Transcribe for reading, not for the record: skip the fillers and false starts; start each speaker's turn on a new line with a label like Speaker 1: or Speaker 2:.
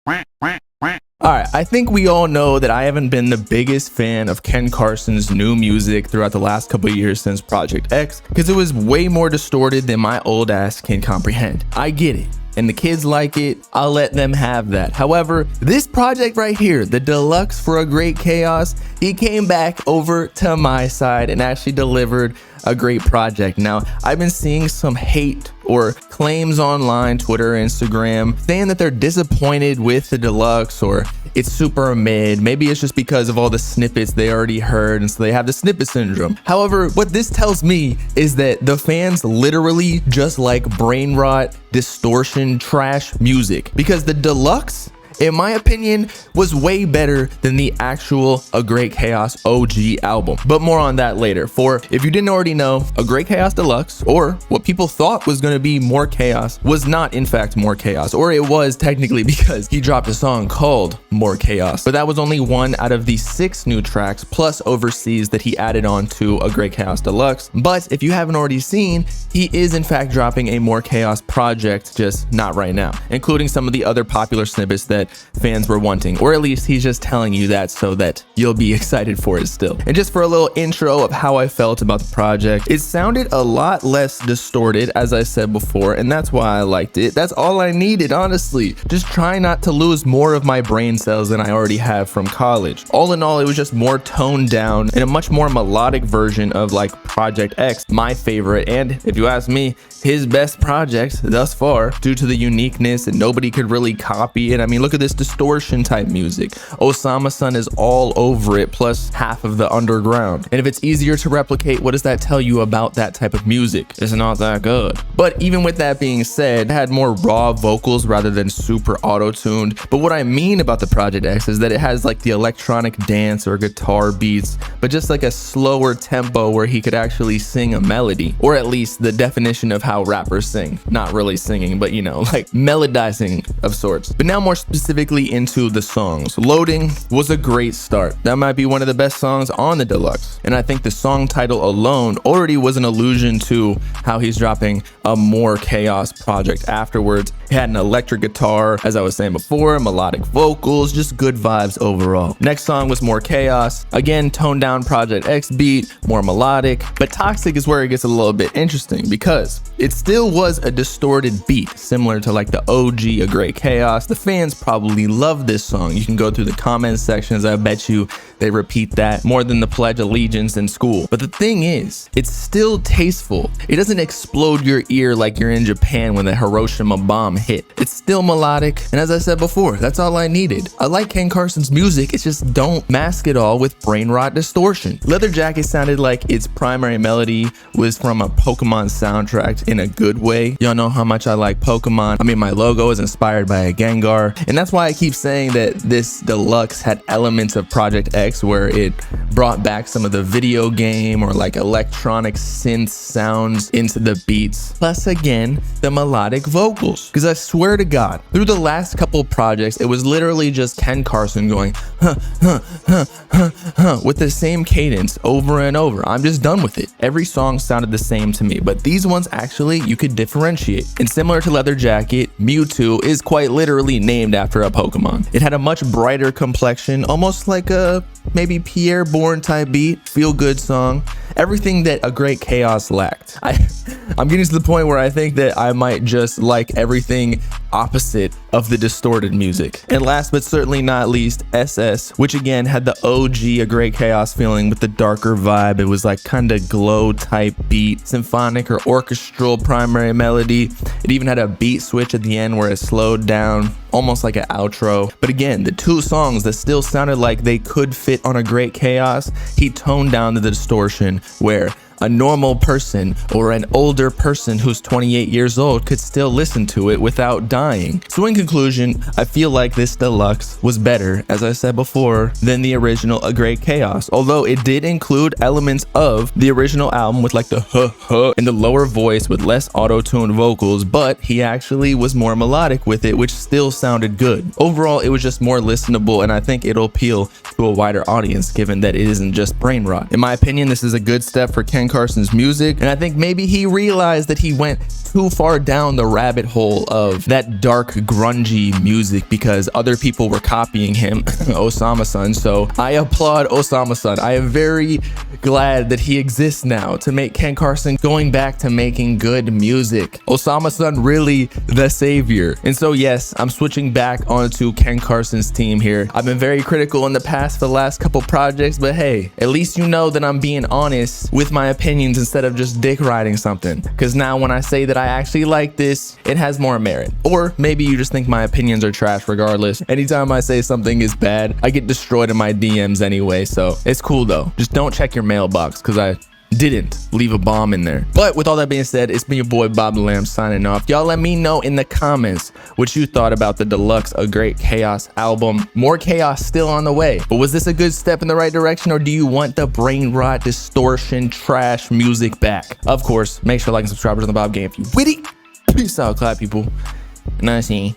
Speaker 1: Alright, I think we all know that I haven't been the biggest fan of Ken Carson's new music throughout the last couple of years since Project X, because it was way more distorted than my old ass can comprehend. I get it, and the kids like it, I'll let them have that. However, this project right here, the deluxe for A Great Chaos, he came back over to my side and actually delivered a great project. Now, I've been seeing some hate or claims online, Twitter, Instagram, saying that they're disappointed with the deluxe or it's super mid. Maybe it's just because of all the snippets they already heard and so they have the snippet syndrome. However, what this tells me is that the fans literally just like brain rot, distortion, trash music, because the deluxe, in my opinion, was way better than the actual A Great Chaos OG album. But more on that later. For if you didn't already know, A Great Chaos Deluxe, or what people thought was going to be More Chaos, was not in fact More Chaos. Or it was technically, because he dropped a song called More Chaos. But that was only one out of the 6 new tracks plus Overseas that he added on to A Great Chaos Deluxe. But if you haven't already seen, he is in fact dropping a More Chaos project, just not right now, including some of the other popular snippets that fans were wanting, or at least he's just telling you that so that you'll be excited for it still. And just for a little intro of how I felt about the project, it sounded a lot less distorted, as I said before, and that's why I liked it. That's all I needed, honestly. Just try not to lose more of my brain cells than I already have from college. All in all, it was just more toned down and a much more melodic version of like Project X, my favorite, and if you ask me, his best project thus far, due to the uniqueness and nobody could really copy it. I mean, look at this distortion type music. Osama-san is all over it, plus half of the underground. And if it's easier to replicate, what does that tell you about that type of music? It's not that good. But even with that being said, it had more raw vocals rather than super auto-tuned. But what I mean about the Project X is that it has like the electronic dance or guitar beats, but just like a slower tempo where he could actually sing a melody, or at least the definition of how rappers sing. Not really singing, but you know, like melodizing of sorts. But now more specifically into the songs. Loading was a great start. That might be one of the best songs on the deluxe. And I think the song title alone already was an allusion to how he's dropping a More Chaos project afterwards. It had an electric guitar, as I was saying before, melodic vocals, just good vibes overall. Next song was More Chaos. Again, toned down Project X beat, more melodic, but Toxic is where it gets a little bit interesting because it still was a distorted beat, similar to like the OG A Great Chaos. The fans probably love this song. You can go through the comment sections. I bet you they repeat that more than the Pledge Allegiance in school. But the thing is, it's still tasteful. It doesn't explode your ear like you're in Japan when the Hiroshima bomb hit. It's still melodic, and as I said before, that's all I needed. I like Ken Carson's music, it's just don't mask it all with brain rot distortion. Leather Jacket sounded like its primary melody was from a Pokemon soundtrack in a good way. Y'all know how much I like Pokemon. I mean, my logo is inspired by a Gengar, and that's why I keep saying that this deluxe had elements of Project X where it brought back some of the video game or like electronic synth sounds into the beats, plus again the melodic vocals. Because I swear to God, through the last couple projects, it was literally just Ken Carson going huh, huh, huh, huh, huh, with the same cadence over and over. I'm just done with it. Every song sounded the same to me, but these ones actually you could differentiate. And similar to Leather Jacket, Mewtwo is quite literally named after a Pokemon. It had a much brighter complexion, almost like a maybe Pierre Bourne type beat, feel good song, everything that A Great Chaos lacked. I'm getting to the point where I think that I might just like everything opposite of the distorted music. And last but certainly not least, SS, which again had the OG A Great Chaos feeling with the darker vibe. It was like kind of glow type beat, symphonic or orchestral primary melody. It even had a beat switch at the end where it slowed down, almost like an outro. But again, the two songs that still sounded like they could fit on A Great Chaos, he toned down to the distortion where a normal person or an older person who's 28 years old could still listen to it without dying. So in conclusion, I feel like this deluxe was better, as I said before, than the original A Great Chaos, although it did include elements of the original album with like the huh and the lower voice with less auto-tuned vocals, but he actually was more melodic with it, which still sounded good. Overall, it was just more listenable, and I think it'll appeal to a wider audience given that it isn't just brain rot. In my opinion, this is a good step for Ken Carson's music, and I think maybe he realized that he went too far down the rabbit hole of that dark grungy music because other people were copying him, Osama-san. So I applaud Osama-san. I am very glad that he exists now to make Ken Carson going back to making good music. Osama-san really the savior. And so yes, I'm switching back onto Ken Carson's team here. I've been very critical in the past for the last couple projects, but hey, at least you know that I'm being honest with my opinions instead of just dick riding something. Because now when I say that I actually like this, it has more merit. Or maybe you just think my opinions are trash regardless. Anytime I say something is bad, I get destroyed in my DMs anyway, so it's cool though. Just don't check your mailbox because I didn't leave a bomb in there. But with all that being said, it's been your boy bobbalam signing off. Y'all let me know in the comments what you thought about the Deluxe A Great Chaos album. More chaos still on the way, but was this a good step in the right direction, or do you want the brain rot, distortion, trash music back? Of course, make sure to like and subscribe to the Bob Game if you witty. Peace out, clap people, and I see.